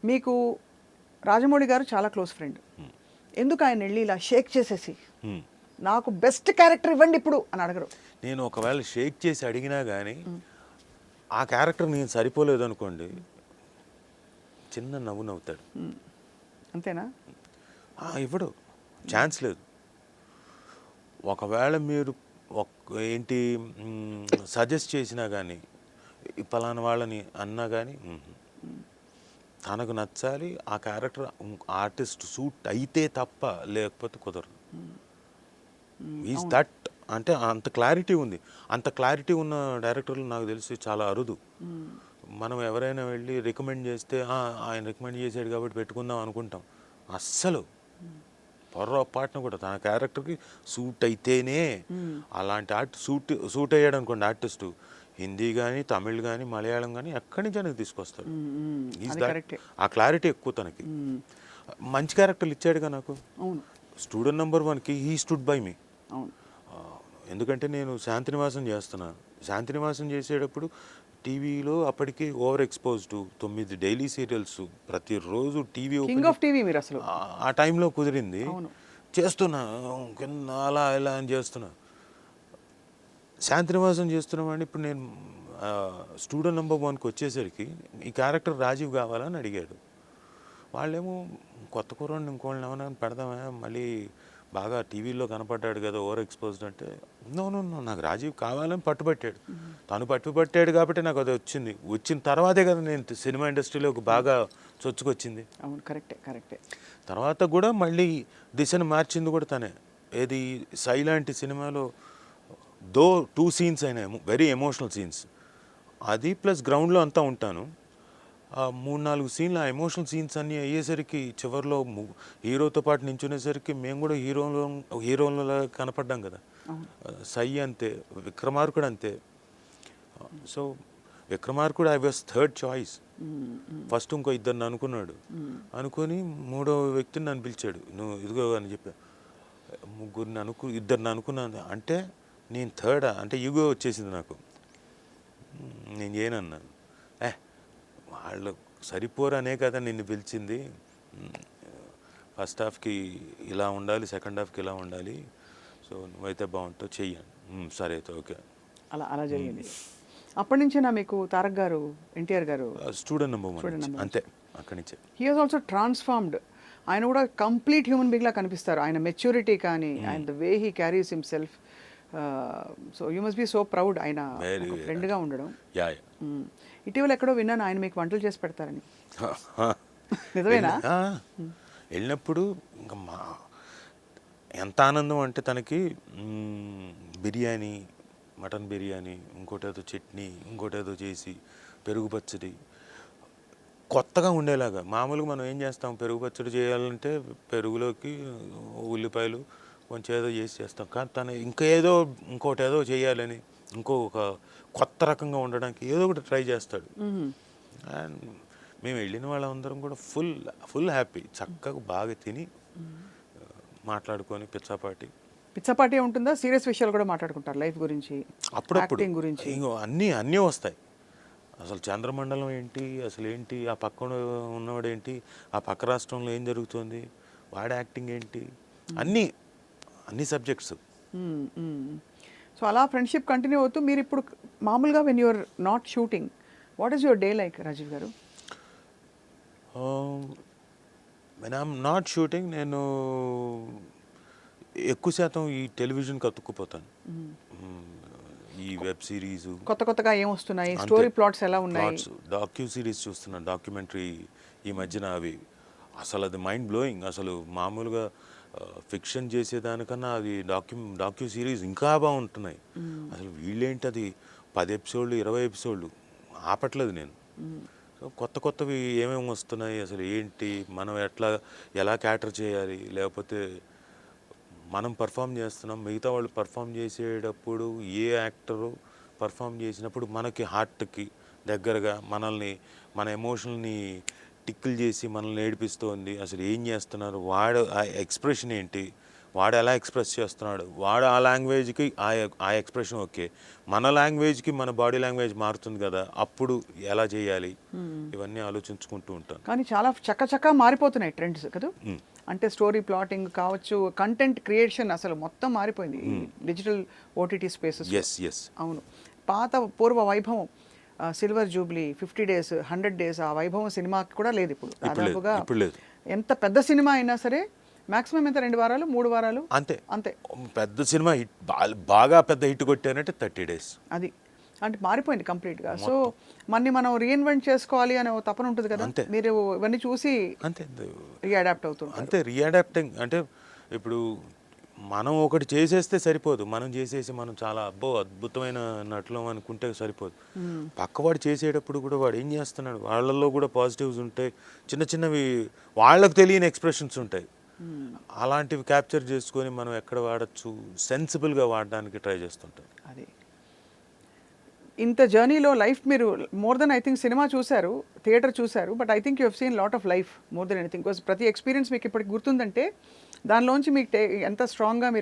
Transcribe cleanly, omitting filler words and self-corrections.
మీకు రాజమౌళి గారు చాలా క్లోజ్ ఫ్రెండ్. ఎందుకు ఆయన వెళ్ళి ఇలా షేక్ చేసేసి నాకు బెస్ట్ క్యారెక్టర్ ఇవ్వండి ఇప్పుడు అని అడగరు? నేను ఒకవేళ షేక్ చేసి అడిగినా కానీ ఆ క్యారెక్టర్ నేను సరిపోలేదు అనుకోండి, చిన్న నవ్వు నవ్వుతాడు. అంతేనా? ఇవ్వడు, ఛాన్స్ లేదు. ఒకవేళ మీరు ఏంటి సజెస్ట్ చేసినా కానీ, పలానా వాళ్ళని అన్నా కానీ తనకు నచ్చాలి, ఆ క్యారెక్టర్ ఆర్టిస్ట్ సూట్ అయితే తప్ప, లేకపోతే కుదరదు. ఈజ్ దట్ అంటే అంత క్లారిటీ ఉంది. అంత క్లారిటీ ఉన్న డైరెక్టర్లు నాకు తెలిసి చాలా అరుదు. మనం ఎవరైనా వెళ్ళి రికమెండ్ చేస్తే ఆయన రికమెండ్ చేసాడు కాబట్టి పెట్టుకుందాం అనుకుంటాం. అస్సలు పొర్రపాటున కూడా తన క్యారెక్టర్కి సూట్ అయితేనే, అలాంటి సూట్ అయ్యాడు అనుకోండి ఆర్టిస్టు, హిందీ కానీ, తమిళ్ కానీ, మలయాళం కానీ ఎక్కడి నుంచి అనేది తీసుకొస్తాడు. ఆ క్లారిటీ ఎక్కువ తనకి. మంచి క్యారెక్టర్లు ఇచ్చాడుగా నాకు. స్టూడెంట్ నెంబర్ 1కి హీ స్టూడ్ బై మీ. ఎందుకంటే నేను శాంతినివాసం చేస్తున్నాను. శాంతినివాసం చేసేటప్పుడు టీవీలో అప్పటికి ఓవర్ ఎక్స్పోజ్డ్ 9 డైలీ సీరియల్స్ ప్రతిరోజు టీవీ ఆ టైంలో కుదిరింది. చేస్తున్నా కింద అలా ఇలా అని చేస్తున్నా. శాంతినివాసం చేస్తున్నామని ఇప్పుడు నేను స్టూడెంట్ నెంబర్ 1కి వచ్చేసరికి ఈ క్యారెక్టర్ రాజీవ్ కావాలని అడిగాడు. వాళ్ళేమో కొత్త కుర్రాడిని ఇంకోళ్ళని ఏమైనా పెడదామా, మళ్ళీ బాగా టీవీలో కనపడ్డాడు కదా ఓవర్ ఎక్స్పోజ్డ్ అంటే, నో నాకు రాజీవ్ కావాలని పట్టుబట్టాడు. తను పట్టుబట్టాడు కాబట్టి నాకు అది వచ్చింది. వచ్చిన తర్వాతే కదా నేను సినిమా ఇండస్ట్రీలో బాగా చొచ్చుకొచ్చింది. అవును, కరెక్టే. తర్వాత కూడా మళ్ళీ దిశను మార్చింది కూడా తనే. ఏది సైలాంటి సినిమాలో 2 సీన్స్ అయినాయి, వెరీ ఎమోషనల్ సీన్స్. అది ప్లస్ గ్రౌండ్లో అంతా ఉంటాను. 3-4 సీన్లు, ఆ ఎమోషనల్ సీన్స్ అన్నీ అయ్యేసరికి చివరిలో హీరోతో పాటు నించునేసరికి మేము కూడా హీరోలలో కనపడ్డాం కదా. సై అంతే, విక్రమార్కుడు అంతే. So Vikramarkudu I was third choice. First ఇంకో 2 అనుకున్నాడు. అనుకొని 3వ వ్యక్తిని నన్ను పిలిచాడు. నువ్వు ఇదిగో అని చెప్పా. 2 అనుకున్నాను అంటే నేను థర్డా అంటే ఈగో వచ్చేసింది నాకు. నేను చేయనన్నాను. వాళ్ళు సరిపోరనే కదా నిన్ను పిలిచింది. ఫస్ట్ హాఫ్కి ఇలా ఉండాలి, సెకండ్ హాఫ్కి ఇలా ఉండాలి, సో నువ్వైతే బాగుంటావు, చెయ్యండి. సరే అయితే ఓకే. అలా జరిగింది. అప్పటి నుంచేనా మీకు తారక్ గారు, ఎన్టీఆర్ గారు స్టూడెంట్ నెంబర్ 1 అంతే, అక్కడి నుంచే. He was also transformed. ఆయన కూడా కంప్లీట్ హ్యూమన్ బీయింగ్ లా కనిపిస్తారు. ఆయన మెచ్యూరిటీ కానీ, ఆయన the way he carries himself. So you must be so proud ఆయన ఫ్రెండ్గా ఉండడం. ఇటీవల ఎక్కడో విన్నాను ఆయన మీకు వంటలు చేసి పెడతారని. నిజమేనా? వెళ్ళినప్పుడు ఇంకా ఎంత ఆనందం అంటే తనకి బిర్యానీ, మటన్ బిర్యానీ, ఇంకోటేదో చట్నీ, ఇంకోటేదో చేసి పెరుగు పచ్చడి కొత్తగా ఉండేలాగా. మామూలుగా మనం ఏం చేస్తాం, పెరుగు పచ్చడి చేయాలంటే పెరుగులోకి ఉల్లిపాయలు కొంచెం ఏదో చేస్తాం. కానీ తను ఇంకోటేదో చేయాలని, ఇంకొక కొత్త రకంగా ఉండడానికి ఏదో ఒకటి ట్రై చేస్తాడు. అండ్ మేము వెళ్ళిన వాళ్ళందరం కూడా ఫుల్ హ్యాపీ. చక్కగా బాగా తిని మాట్లాడుకొని పిచ్చాపాటి ఉంటుందా? సీరియస్ విషయాలు కూడా మాట్లాడుకుంటారు, లైఫ్ గురించి, అప్పుడప్పుడు గురించి. అన్నీ వస్తాయి. అసలు చంద్రమండలం ఏంటి, అసలు ఏంటి, ఆ పక్కన ఉన్నవాడు ఏంటి, ఆ పక్క రాష్ట్రంలో ఏం జరుగుతుంది, వాడి యాక్టింగ్ ఏంటి, అన్ని సబ్జెక్ట్స్. సో అలా ఫ్రెండ్షిప్ కంటిన్యూ అవుతూ మీరు ఇప్పుడు మామూలుగా when you are not shooting, what is your day like Rajeev garu? When I'm not shooting నేను ఎక్కువ శాతం ఈ టెలివిజన్కి అతుక్కుపోతాను. ఈ వెబ్ సిరీస్ కొత్తగా ఏం వస్తున్నాయి, స్టోరీ ప్లాట్స్ ఎలా ఉన్నాయి, డాక్యూ సిరీస్ చూస్తున్నాను, డాక్యుమెంటరీ ఈ మధ్యన. అవి అసలు అది మైండ్ బ్లోయింగ్. అసలు మామూలుగా ఫిక్షన్ చేసేదానికన్నా అది డాక్యూ సిరీస్ ఇంకా బాగుంటున్నాయి. అసలు వీళ్ళేంటి, అది 10 ఎపిసోడ్లు 20 ఎపిసోడ్లు ఆపట్లేదు నేను. సో కొత్తవి ఏమేమి వస్తున్నాయి, అసలు ఏంటి, మనం ఎలా క్యాటర్ చేయాలి, లేకపోతే మనం పర్ఫామ్ చేస్తున్నాం, మిగతా వాళ్ళు పర్ఫామ్ చేసేటప్పుడు ఏ యాక్టరు పర్ఫామ్ చేసినప్పుడు మనకి హార్ట్కి దగ్గరగా మన ఎమోషన్ని టిక్కులు చేసి మనల్ని ఏడిపిస్తోంది, అసలు ఏం చేస్తున్నారు, వాడు ఆ ఎక్స్ప్రెషన్ ఏంటి, వాడు ఎలా ఎక్స్ప్రెస్ చేస్తున్నాడు, వాడు ఆ లాంగ్వేజ్కి ఆ ఎక్స్ప్రెషన్ ఓకే, మన లాంగ్వేజ్కి మన బాడీ లాంగ్వేజ్ మారుతుంది కదా, అప్పుడు ఎలా చేయాలి, ఇవన్నీ ఆలోచించుకుంటూ ఉంటాను. కానీ చాలా చక్కచక్క మారిపోతున్నాయి ట్రెండ్స్ కదా. అంటే స్టోరీ ప్లాటింగ్ కావచ్చు, కంటెంట్ క్రియేషన్ అసలు మొత్తం మారిపోయింది డిజిటల్ ఓటీటీ స్పేసెస్. ఎస్ అవును, పాత పూర్వ వైభవం, సిల్వర్ జూబ్లీ, 50 days 100 days ఆ వైభవం సినిమాకి కూడా లేదు ఇప్పుడు. దాదాపుగా ఇప్పుడు లేదు. ఎంత పెద్ద సినిమా అయినా సరే మాక్సిమం ఎంత 2 వారాలు 3 వారాలు అంతే. అంతే. పెద్ద సినిమా హిట్ బాగా పెద్ద హిట్ కొట్టానంటే 30 days. అది అంటే మారిపోయింది కంప్లీట్గా. సో మనం రీఇన్వెంట్ చేసుకోవాలి అనే ఒక తపన ఉంటుంది కదా, అంతే. మీరు ఇవన్నీ చూసి అంతే రీఅడాప్ట్ అవుతుంది. అంతే రీఅడాప్టింగ్ అంటే ఇప్పుడు మనం ఒకటి చేసేస్తే సరిపోదు, మనం చేసేసి మనం చాలా అద్భుతమైన నటులం అనుకుంటే సరిపోదు. పక్కవాడు చేసేటప్పుడు కూడా వాడు ఏం చేస్తున్నాడు, వాళ్ళల్లో కూడా పాజిటివ్స్ ఉంటాయి, చిన్న చిన్నవి వాళ్ళకు తెలియని ఎక్స్ప్రెషన్స్ ఉంటాయి. అలాంటివి క్యాప్చర్ చేసుకొని మనం ఎక్కడ వాడచ్చు, సెన్సిబుల్గా వాడడానికి ట్రై చేస్తుంటాం. అది ఇంత జర్నీలో లైఫ్ మీరు more than I think cinema చూశారు, థియేటర్ చూశారు, but I think you have seen lot of life more than anything. Because ప్రతి ఎక్స్పీరియన్స్ మీకు ఇప్పటికి గుర్తుందంటే దానిలోంచి మీకు ఎంత స్ట్రాంగ్గా మీరు